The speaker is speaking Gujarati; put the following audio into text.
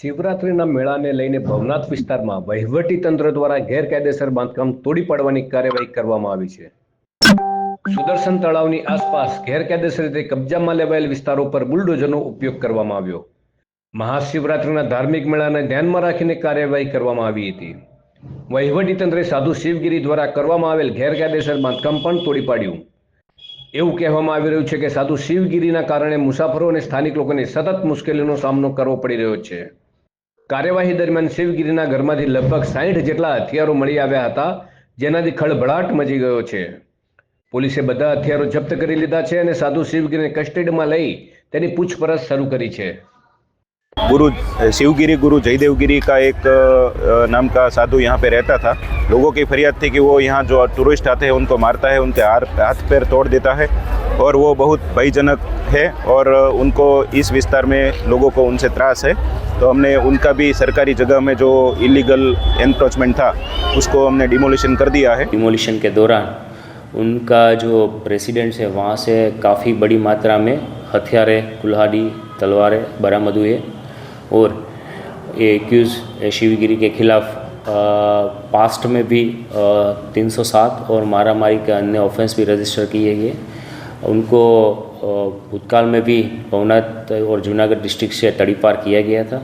શિવરાત્રિના મેળાને લઈને ભવનાથ વિસ્તારમાં વહીવટીતંત્ર દ્વારા ગેરકાયદેસર બાંધકામ તોડી પાડવાની કાર્યવાહી કરવામાં આવી છે. સુદર્શન તળાવની આસપાસ ગેરકાયદેસર રીતે કબજામાં લેવાયેલ વિસ્તારો પર બુલડોઝરનો ઉપયોગ કરવામાં આવ્યો. મહાશિવરાત્રિના ધાર્મિક મેળાને ધ્યાનમાં રાખીને કાર્યવાહી કરવામાં આવી હતી. વહીવટીતંત્રે સાધુ શિવગીરી દ્વારા કરવામાં આવેલ ગેરકાયદેસર બાંધકામ પણ તોડી પાડ્યું. એવું કહેવામાં આવી રહ્યું છે કે સાધુ શિવગીરીના કારણે મુસાફરો અને સ્થાનિક લોકોને સતત મુશ્કેલીનો સામનો કરવો પડી રહ્યો છે. કાર્યવાહી દરમિયાન શિવગીરીના ઘરમાંથી લગભગ 60 જેટલા હથિયારો મળી આવ્યા હતા, જેનાથી ખળભળાટ મચી ગયો છે. પોલીસે બધા હથિયારો જપ્ત કરી લીધા છે અને સાધુ શિવગીરીને કસ્ટડીમાં લઈ તેની પૂછપરછ શરૂ કરી છે. गुरु शिवगिरी गुरु जयदेवगिरी का एक नाम का साधु यहाँ पे रहता था। लोगों की फरियाद थी कि वो यहाँ जो टूरिस्ट आते हैं उनको मारता है, उनके हाथ पैर तोड़ देता है और वो बहुत भयजनक है और उनको इस विस्तार में लोगों को उनसे त्रास है। तो हमने उनका भी सरकारी जगह में जो इलीगल एनक्रोचमेंट था उसको हमने डिमोलिशन कर दिया है। डिमोलिशन के दौरान उनका जो रेसिडेंस है वहाँ से काफ़ी बड़ी मात्रा में हथियारें, कुल्हाड़ी, तलवारें बरामद हुए और ये एक्यूज़ शिवगिरी के खिलाफ पास्ट में भी 307 और मारामारी के अन्य ऑफेंस भी रजिस्टर किए गए। उनको भूतकाल में भी भवनाथ और जूनागढ़ डिस्ट्रिक्ट से तड़ीपार किया गया था।